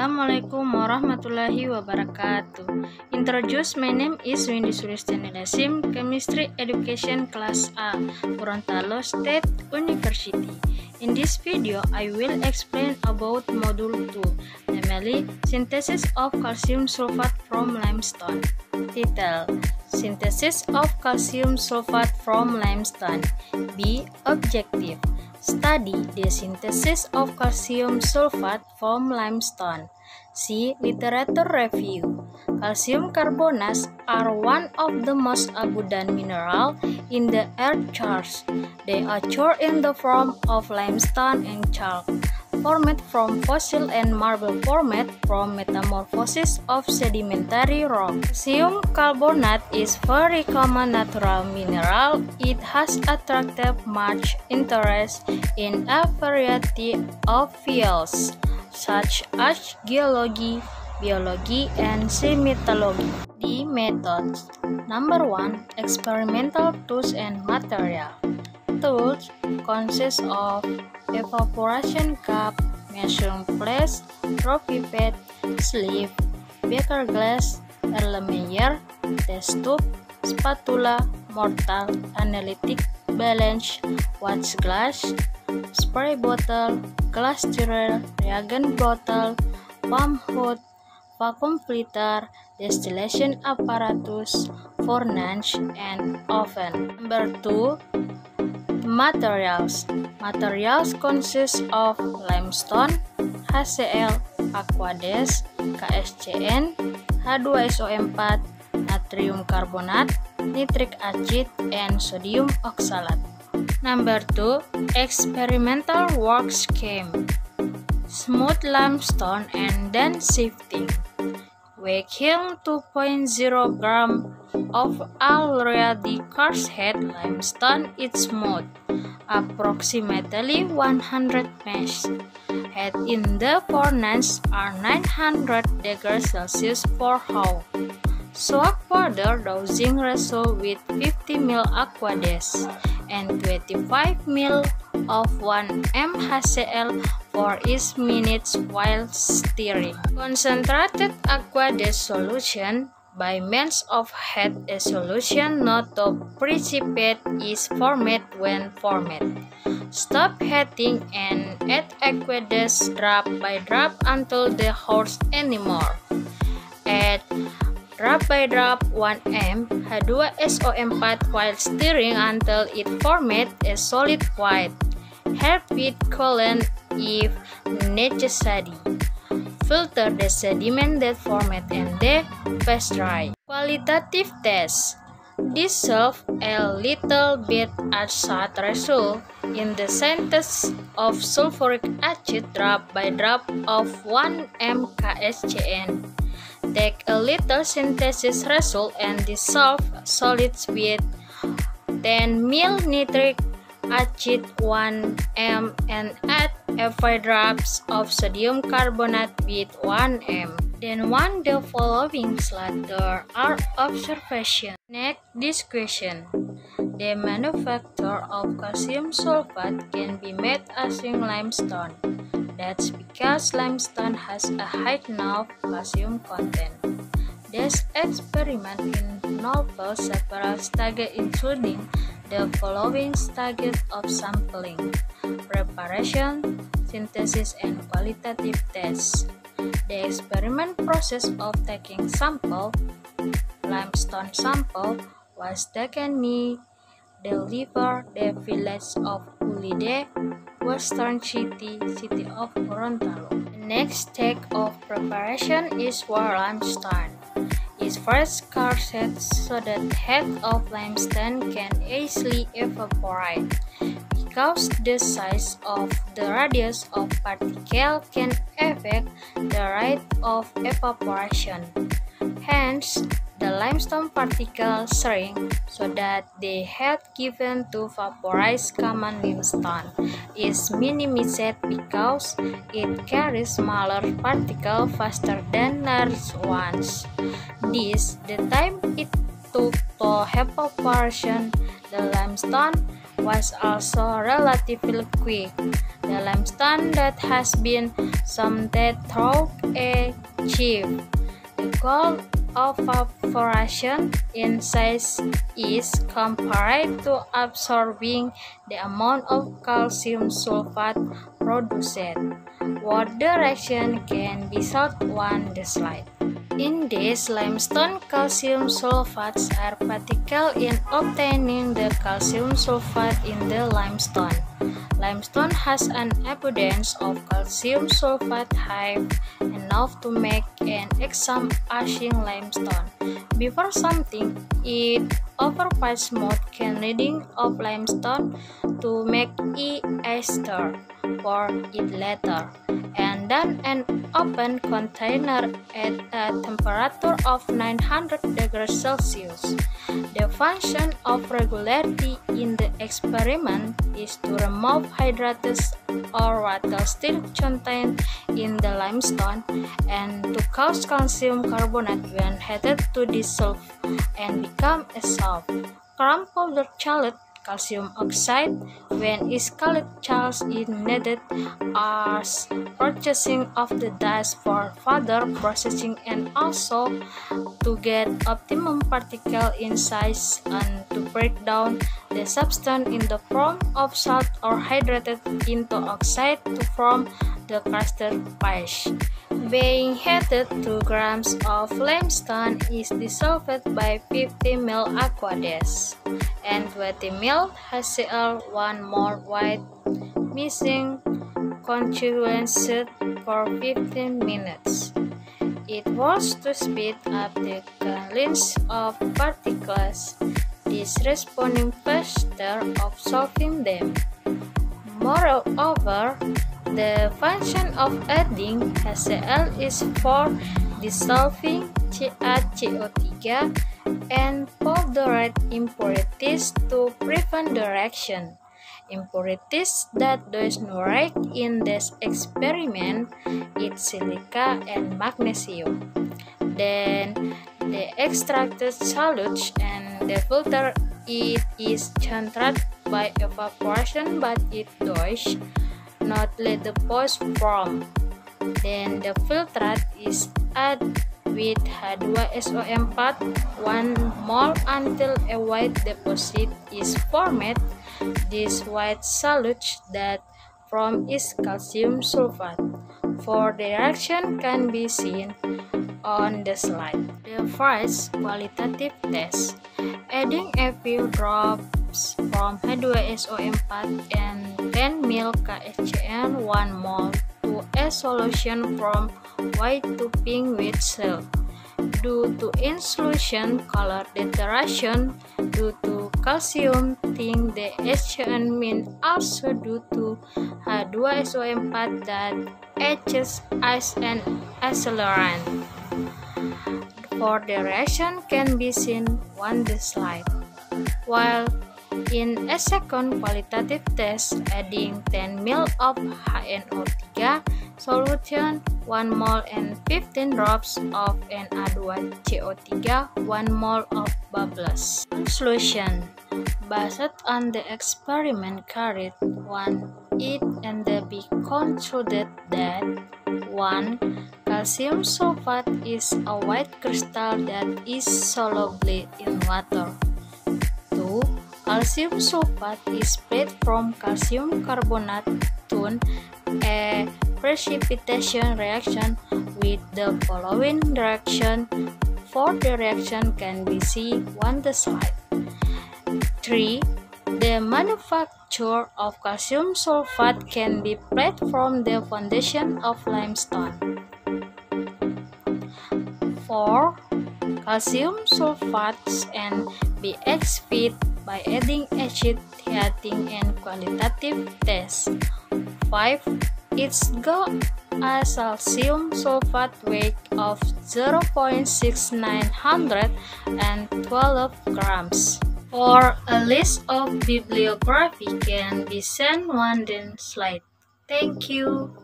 Assalamualaikum warahmatullahi wabarakatuh. Introduce, my name is Windy Sulistiyani Dasim, Chemistry Education Class A, Gorontalo State University. In this video, I will explain about Module 2, namely Synthesis of Calcium Sulfate from Limestone. Title: Synthesis of Calcium Sulfate from Limestone. B. Objective: Study the synthesis of calcium sulfate from limestone. C. Literature review. Calcium carbonates are one of the most abundant minerals in the earth crust. They occur in the form of limestone and chalk, formed from fossil and marble formed from metamorphosis of sedimentary rock. Calcium carbonate is very common natural mineral. It has attracted much interest in a variety of fields, such as geology, biology, and seismology. The methods. Number 1. Experimental tools and material. Tools consist of evaporation cup, measuring flask, draw pipette, sleeve, beaker glass, Erlenmeyer, test tube, spatula, mortar, analytic balance, watch glass, spray bottle, glass stirrer, reagent bottle, pump hood, vacuum filter, distillation apparatus, furnace, and oven. Number 2. Materials. Materials consist of limestone, HCl, aqueous, KSCN, H2SO4, natrium carbonate, nitric acid, and sodium oxalate. Number 2. Experimental work scheme. Smooth limestone and then sifting. Weighing 2.0 gram of already cast-head limestone is smooth, approximately 100 mesh. Heat in the furnace are 900 degrees Celsius per hour. Soak water dosing ratio with 50 ml aqueous and 25 ml of 1 mHCl for each minute while stirring. Concentrated aqueous solution by means of heat a solution not to precipitate is formed when formed. Stop heating and add aqueous drop by drop until the holds anymore. Add drop by drop 1 m H2SO4 while stirring until it formed a solid white. Help with coolant if necessary. Filter the sediment that formed and the paste dry. Qualitative test. Dissolve a little bit at such ratio in the synthesis of sulfuric acid drop by drop of 1 mKSCN. Take a little synthesis result and dissolve solids with 10 ml nitric acid 1 m and add a few drops of sodium carbonate with 1 m. Then run the following later are observation. Next, this question. The manufacture of calcium sulfate can be made using limestone. That's because limestone has a high enough calcium content. This experiment involves several stages including the following stages of sampling: preparation, synthesis, and qualitative tests. The experiment process of taking limestone sample, was taken near the village of Ulide, Western City of Gorontalo. The next step of preparation is where limestone is first cast so that head of limestone can easily evaporate. Because the size of the radius of particle can affect the rate of evaporation. Hence, the limestone particles shrink so that the heat given to vaporize common limestone is minimized because it carries smaller particles faster than large ones. This, the time it took to evaporation the limestone was also relatively quick. The limestone that has been smelted through a sieve. The goal of evaporation in size is compared to absorbing the amount of calcium sulfate produced. What direction can be sought on the slide. In this limestone, calcium sulfates are practical in obtaining the calcium sulfate in the limestone. Limestone has an abundance of calcium sulfate high enough to make an exam-ashing limestone. Before something it overpass smooth canning of limestone to make ester for it later, and then an open container at a temperature of 900 degrees Celsius. The function of regularity in the experiment is to remove hydrates or water still contained in the limestone and to cause calcium carbonate when heated to dissolve and become a salt. Crumb powder chalk calcium oxide when iscalate chalk is needed as purchasing of the dust for further processing and also to get optimum particle in size and to break down the substance in the form of salt or hydrated into oxide to form the crusted paste. Being heated, 2 grams of limestone is dissolved by 50 ml aqueous and 20 ml HCl, 1 mole white mixing constituency for 15 minutes. It was to speed up the cleansing of particles, this responding faster of solving them. Moreover, the function of adding HCl is for dissolving CaCO3 and powdered impurities to prevent the reaction. Impurities that do not react in this experiment is silica and magnesium. Then the extracted solute and the filter it is treated by evaporation, but it does not let the post form. Then the filtrate is added with H2SO4 1 mole until a white deposit is formed. This white solute that from is calcium sulfate. For the reaction can be seen on the slide. The first qualitative test. Adding a few drops from H2SO4 and 10 ml KHCl 1 mole to a solution from white to pink with salt. Due to in solution color deterioration due to calcium think the HCl mean also due to H2SO4 that acts as an accelerant. For the reaction can be seen on the slide. While in a second qualitative test, adding 10 ml of HNO3 solution 1 mole and 15 drops of Na2CO3 1 mole of bubbles. Solution. Based on the experiment carried on it and be concluded that 1. Calcium sulfate is a white crystal that is soluble in water. 2. Calcium sulfate is split from calcium carbonate to a precipitation reaction with the following direction. For the reaction can be seen on the slide. 3. The manufacture of calcium sulfate can be played from the foundation of limestone. 4. Calcium sulfates and be exceeded by adding acid heating and qualitative test. 5. It's got a calcium sulfate weight of 0.6912 grams. For a list of bibliography can be sent on the slide. Thank you.